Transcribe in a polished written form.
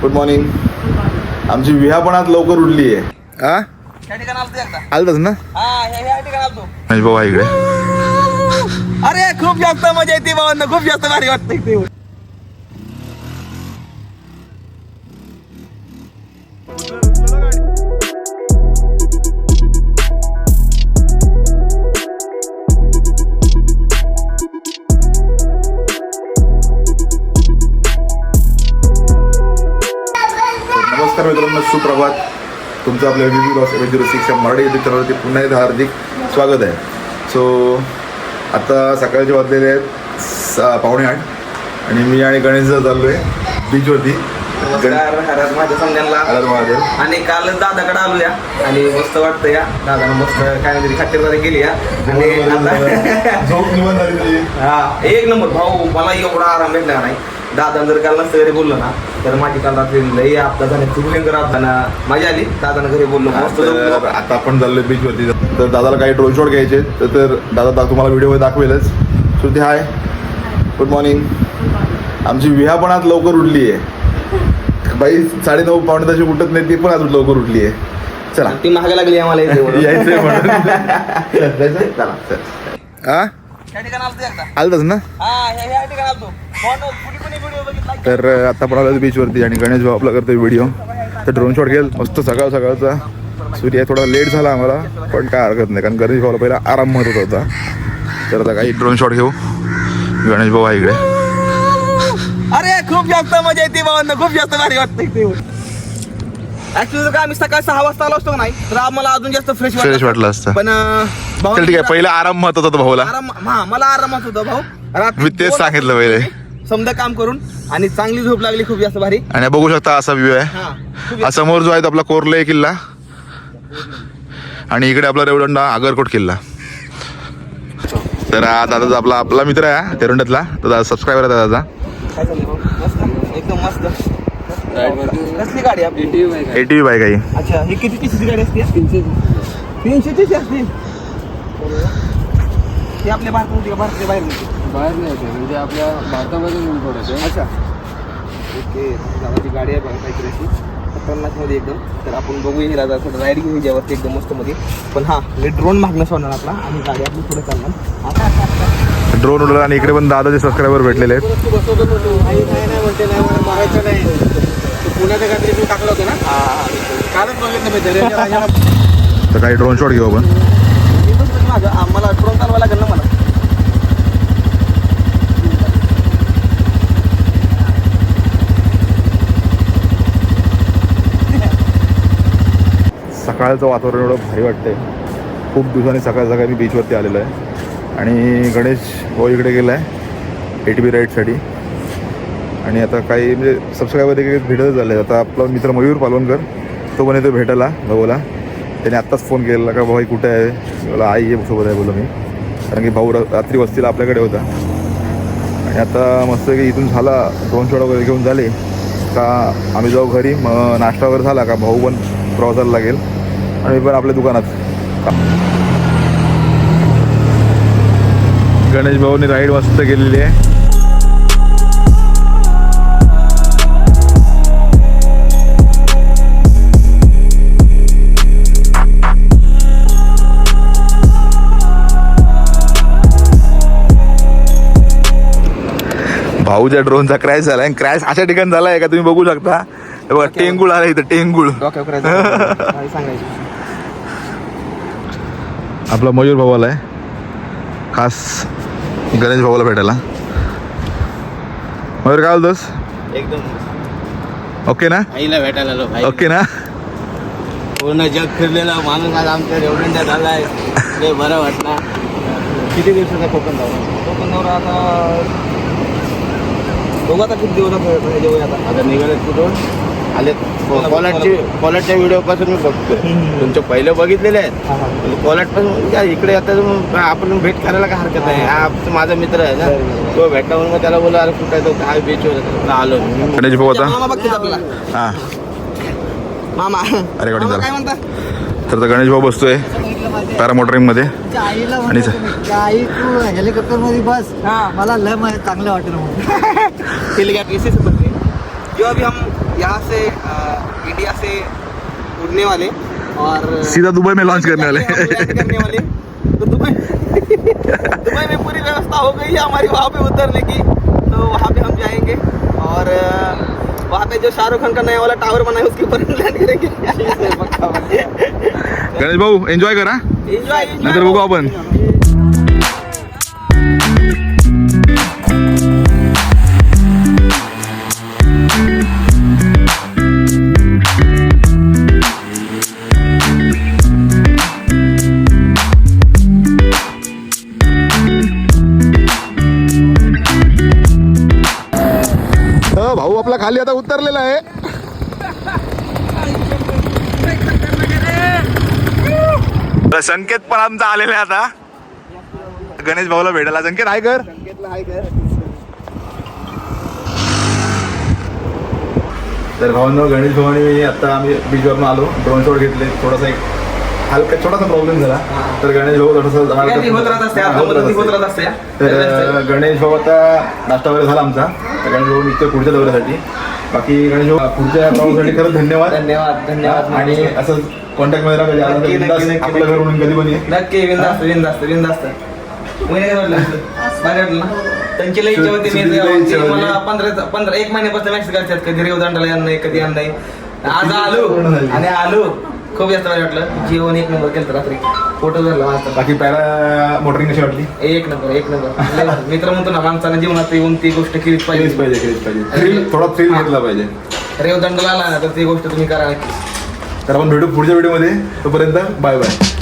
Good morning. आमची विहा पण आज लवकर उठली आहे. हा आलतच ना भाऊ इकडे. अरे खूप जास्त मजा येते भावांना, खूप जास्त भारी वाटतं. नमस्कार मित्रांनो, सुप्रभात. तुमचं आपल्या WB06 मराठी युट्यूब चॅनलवरती पुन्हा एकदा हार्दिक स्वागत आहे. सो आता सकाळचे वाजलेले आहेत 7:45 आणि मी आणि गणेश चाललो आहे बीचवरती. माझ्या समजायला आणि काल दादाकडे आलो या आणि मस्त वाटतं या दादानं मस्त काय तरी खातेदारी केली या आणि झोप निवांत झाली. हा एक नंबर भाऊ. मला एवढा आराम भेटला नाही. दादा जर काल नसतं घरी बोललो ना तर माझी काल रात्री लई अपघात झाले. भयंकर अपघात मजा आली. दादानं घरी बोललो मस्त. आता आपण चाललोय बीचवरती. तर दादाला काही ड्रोन शॉट घ्यायचे तर दादा तुम्हाला व्हिडिओ दाखवेलच. श्रुती हाय, गुड मॉर्निंग. आमची विहा पण आज लवकर उठली आहे. बाई 9:30 पावणे तशी उठत नाही, ती पण आज लवकर उठली आहे. चला ती महाग लागली आम्हाला यायचंय म्हणून. आलतच ना. तर आता पण आलो बीचवरती आणि गणेश भाऊ आपला करतोय व्हिडिओ. तर ड्रोन शॉट घेईल मस्त सकाळचा. सूर्य थोडा लेट झाला आम्हाला, पण काय हरकत नाही कारण गणेश भाऊला पहिला आराम महत्त्वाचा होता. तर आता काही ड्रोन शॉट घेऊ. गणेश भाऊ आहे इकडे. अरे खूप जास्त मजा येते भावांना, खूप जास्त भारी वाटतं. ऍक्च्युली काय आम्ही सकाळी 6 वाजता आलो असतो नाही तर आम्हाला अजून जास्त फ्रेश वाटलं असतं. पण चल ठीक आहे, पहिला आराम महत्त्वाचा होता भाऊला. मला आरामात होता भाऊ. मी तेच सांगितलं पहिले. समजा काम करून आणि चांगली झोप लागली, खूप जास्त भारी. आणि बघू शकता असा व्ह्यू आहे. समोर जो आहे तो आपला कोरले किल्ला आणि इकडे आपला रेवदंडा आगरकोट किल्ला. तर दादा आपला मित्र आहे तेरुंड्यातला, तर सबस्क्रायबर आहे दादा. एकदम मस्त. कसली गाडी आपली? ATV बाईक आहे. अच्छा, ही किती टीसीची गाडी असते? 300 असते. ती आपल्या भारतामध्ये का भारताच्या बाहेर नाही येते, म्हणजे आपल्या भारतामध्ये इम्पोर्ट होते. अच्छा ओके. गावाची गाडी आहे बघा काहीतरी अशी खतरनाकमध्ये एकदम. तर आपण बघूया हिला थोडं राईड घेऊ ज्यावरती एकदम मस्त मध्ये. पण हा ड्रोन मागणं सोडणार आपला आणि गाडी आपली पुढे चालणार. ड्रोन उडला आणि इकडे पण दादाचे सबस्क्रायबर भेटलेले आहेत. म्हणते नाही मला मारायचं नाही. पुण्याच्या काहीतरी मी टाकलं होतं ना, कालच बघितलं मी. तर काही ड्रोन शॉट घेऊ आपण. मला ड्रोन चालवा लागेल ना मला. सकाळचं वातावरण एवढं भारी वाटतंय. खूप दिवसांनी सकाळी मी बीचवरती आलेलो आहे आणि गणेश भाऊ इकडे गेला आहे ATV राईडसाठी. आणि आता काही म्हणजे सबस्क्रायबर देखील भेटतच झाले. आता आपला मित्र मयूर पालवणकर तो पण येतो भेटायला भाऊला. त्याने आत्ताच फोन केलेला का भाऊ कुठे आहे. मला आई आहे सोबत आहे बोललो मी, कारण की भाऊ रात्री वस्तीला आपल्याकडे होता. आणि आता मस्त की इथून झाला ड्रोन शॉट वगैरे घेऊन झाले का आम्ही जाऊ घरी. मग नाश्ता वगैरे झाला का भाऊ पण प्रवासाला लागेल आणि मी पण आपल्या दुकानात. गणेश भाऊने राईड मस्त केलेली आहे. भाऊच्या ड्रोनचा क्रॅश झाला आणि क्रॅश अशा ठिकाणी झाला आहे का तुम्ही बघू शकता. बघा टेंगुळ आला इथं, टेंगुळ. आपला मयूर भाऊ आलाय खास गणेश भाऊला भेटायला. मयूर काय बोलतोस? एकदम ओके ना? आईला भेटायला आलो भाई. ओके ना? पूर्ण जग फिरलेला माणूस आज आमच्या रेवदंड्यात आलाय. ते बरं वाटणार. किती दिवसाचा कोकण दौरा? आता बघू आता किती दिवस आता निघाले कुठून आले. कोलाटच्या व्हिडिओ पासून मी बघतोय. तुमचे पहिले बघितलेले आहेत. कोलाट पासून इकडे आता आपण भेट करायला काय हरकत नाही. हा माझा मित्र आहे ना, तो भेटला म्हणून त्याला बोला अरे कुठे आहे तो, काय बीचवर आलो. गणेश भाऊ होता. हा मामा. अरे गाडी काय म्हणता? तर गणेश भाऊ बसतोय पॅरामोटरिंग मध्ये आणि तू हेलिकॉप्टर मध्ये बस. मला लय चांगलं वाटेल. जो अभी हम यहाँ से इंडिया से उड़ने वाले और सीधा दुबई में लॉन्च करने वाले हम land करने वाले तो दुबई दुबई में पूरी व्यवस्था हो गई है हमारी वहाँ पे उतरने की, तो वहाँ पे हम जाएंगे और वहाँ पे जो शाहरुख खान का नया वाला टावर बना है उसके ऊपर लैंड करेंगे। गणेश भाऊ एन्जॉय करा, एन्जॉय नंतर बघू आपण. भाऊ आपला खाली आता उतरलेला आहे. संकेत पण आमचा आलेला आहे आता गणेश भाऊला भेटायला. संकेत हाय कर. तर भावांनो गणेश भाऊ आणि आता आम्ही बीचवरून आलो, ड्रोन शॉट घेतले. थोडासा एक हलका छोटासा प्रॉब्लेम झाला, तर गणेश भाऊ थोडासा तर गणेश भाऊ आता नाश्ता वगैरे झाला आमचा. तर गणेश भाऊ निघतोय पुढच्या दौऱ्यासाठी. बाकी गणेश भाऊ पुढच्या प्रवासासाठी खरंच धन्यवाद. धन्यवाद. आणि असं कॉन्टॅक्ट मध्ये राहा. नक्की. आपलं घर म्हणून कधी पण ये. नक्की बिंदास्त त्यांची लई इच्छा होती. मी मला 1 महिन्यापासून मॅसेज करतात कधी रेवदंडाला यायला नाही, कधी यायला नाही. आज आलो खूप जास्त भारी वाटलं. जेवण एक नंबर केलं रात्री, फोटो झाला माझा. बाकी पॅरा मोटरिंग कशी वाटली? एक नंबर. मित्र म्हणतो ना माणसानं जीवनात येऊन ती गोष्ट केलीच पाहिजे. थोडा थ्रिल घेतला पाहिजे. रेवदंडाला आला ना तर ती गोष्ट तुम्ही करा नक्की. तर आपण भेटू पुढच्या व्हिडिओमध्ये. तोपर्यंत बाय बाय.